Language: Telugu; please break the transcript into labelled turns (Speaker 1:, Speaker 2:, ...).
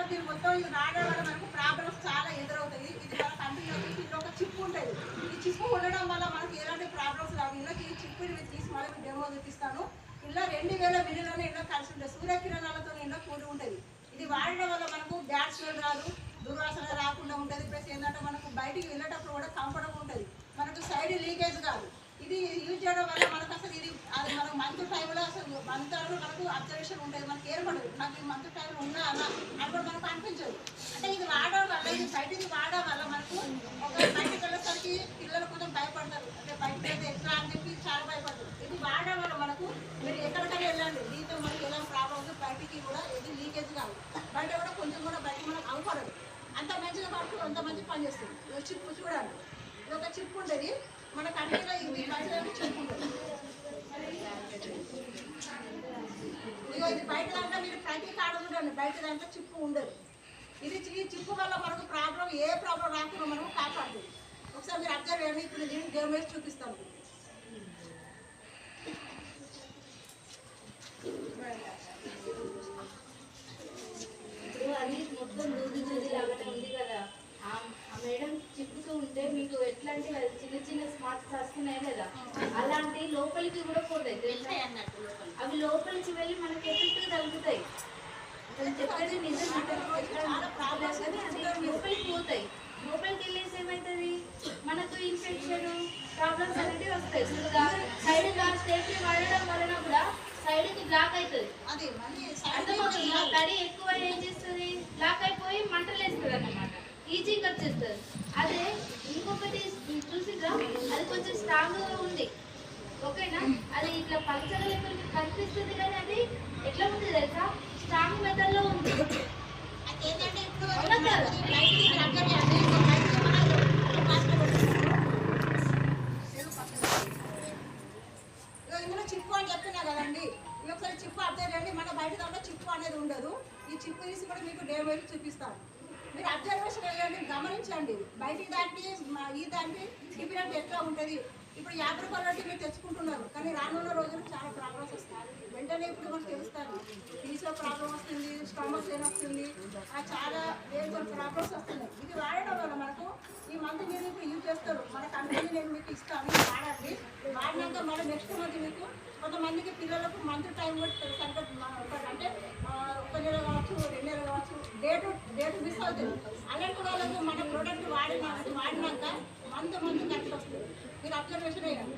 Speaker 1: దీని మొత్తం ఇది రావడం వల్ల మనకు ప్రాబ్లమ్స్ చాలా ఎదురవుతాయి. ఇది మన కంపెనీలోకి దీంట్లో ఒక చిప్ ఉంటుంది. ఈ చిప్ ఉండడం వల్ల మనకు ఎలాంటి ప్రాబ్లమ్స్ రావు. ఇలా ఈ చిప్ని తీసి మళ్ళీ డెమో చూపిస్తాను. ఇలా 2000 మిల్లులను ఇలా కలిసి ఉంటుంది. సూర్యకిరణాలతో ఇలా కూడి ఉంటుంది. ఇది వాడడం వల్ల మనకు బ్యాడ్ స్మెల్ రాదు, దుర్వాసన రాకుండా ఉంటుంది. ప్లస్ ఏంటంటే మనకు బయటికి వెళ్ళేటప్పుడు కూడా కంఫర్టబుల్ ఉంటుంది. మనకు సైడ్ లీకేజ్ కాదు. ఇది యూజ్ చేయడం వల్ల మనకు అసలు ఇది అది మనకు మంత్ టైంలో అసలు మంత్ టైంలో మనకు అబ్జర్వేషన్ ఉంటుంది. మనకు ఏర్పడదు. నాకు ఈ మంత్ టైంలో ఉన్నా అన్న అనుకోవడం మనకు అనిపించదు. అంటే ఇది వాడడం వల్ల ఇది బయటికి వాడడం వల్ల మనకు ఒక బయటకు వెళ్ళేసరికి పిల్లలు కొంచెం భయపడతారు. అంటే బయటకు వెళ్తే ఎట్లా అని చెప్పి చాలా భయపడతారు. ఇది వాడడం వల్ల మనకు మీరు ఎక్కడికైనా వెళ్ళండి, దీంతో మనకి ఎలా ప్రాబ్లమ్స్ బయటికి కూడా ఇది లీకేజ్ కాదు. బయట కూడా కొంచెం కూడా బయటకు మనకు అవపడదు. అంత మంచిగా పడుతుంది, అంత మంచిగా పనిచేస్తుంది. చిప్పు చూడండి, ఇది ఒక చిప్ ఉంటుంది. మన కంపెనీలో ఇది బయట చిప్ ఉంటుంది. ఇదిగో ఇది బయట దాంట్లో మీరు ప్రతి కాడ చూడండి, బయట దాంట్లో చిప్పు ఉండదు. ఇది ఈ చిప్పు వల్ల మనకు ప్రాబ్లం ఏ ప్రాబ్లం రాకుండా మనము కాపాడుతుంది. ఒకసారి మీరు అబ్జర్వ్ చేయండి. ఇప్పుడు దీన్ని గేమ్ వేసి చూపిస్తాను.
Speaker 2: ఇప్పుడు అది మొత్తం దూది దూది లాగానే ఉంది కదా. ఆ మేడం చిప్పుతూ ఉంటే మీకు ఎట్లాంటి చిన్న చిన్న స్మార్ట్స్ వస్తున్నాయి కదా, అలాంటి లోపలికి కూడా పోతాయి అన్నట్టు. అవి లోపలికి వెళ్ళి మనకి ఎఫెక్ట్ తగ్గుతాయి. చెప్పేది నిజం. అది లోపలికి పోతాయి. లోపలికి వెళ్ళేసి ఏమవుతుంది, మనకు ఇన్ఫెక్షన్ ప్రాబ్లమ్స్ అనేవి వస్తాయి. సైడ్ స్టేట్ వాడడం వలన కూడా సైడ్ కి బ్లాక్ అవుతుంది. అర్థమవుతుంది. తడి ఎక్కువ ఏం చేస్తుంది, బ్లాక్ అయిపోయి మంటలు వేస్తుంది అన్నమాట. ఈజీగా వచ్చేస్తుంది. అదే ఇంకొకటి చూసిగా అది కొంచెం స్ట్రాంగ్ గా ఉంది, ఓకేనా. అది ఇట్లా పల్చగా లెక్కలకి కనిపిస్తుంది కానీ అది ఎట్లా ఉంది తెలుసా, స్ట్రాంగ్ మెథడ్ లో ఉంది.
Speaker 1: ఇందులో చిప్పు అని చెప్తున్నా కదండి. ఇది ఒకసారి చిప్పు అబ్జర్వ్ చేయండి. మన బయట దాంట్లో చిప్పు అనేది ఉండదు. ఈ చిప్పు తీసి కూడా మీకు డెమో చూపిస్తాను. మీరు అబ్జర్వేషన్ వెళ్ళండి, గమనించండి. బయటికి దానికి ఈ దానికి డిఫరెంట్ ఎట్లా ఉంటుంది. ఇప్పుడు 50 రూపాయలు మీరు తెచ్చుకుంటున్నారు, కానీ రానున్న రోజులు చాలా ప్రాబ్లమ్స్ వస్తాయి. వెంటనే ఇప్పుడు మనకు తెలుస్తాను, పీస్లో ప్రాబ్లం వస్తుంది, స్టమక్ పెయిన్ వస్తుంది, చాలా వేరే ప్రాబ్లమ్స్ వస్తున్నాయి. ఇది వాడడం వల్ల మనకు ఈ మంత్ మీరు ఇప్పుడు యూజ్ చేస్తారు. మన కంపెనీ నేను మీకు ఇస్తాను, వాడండి. వాడినాక మళ్ళీ నెక్స్ట్ మంత్ మీకు కొంతమందికి పిల్లలకు మంత్ టైం కూడా అంటే 1 నెల కావచ్చు, 2 నెలలు కావచ్చు, డేట్ మిస్ అవుతుంది. అలాంటి వాళ్ళకు మన ప్రోడక్ట్ వాడినాక మంత్ ఖర్చు వస్తుంది. మీరు అబ్జర్వేషన్ అయ్యారు.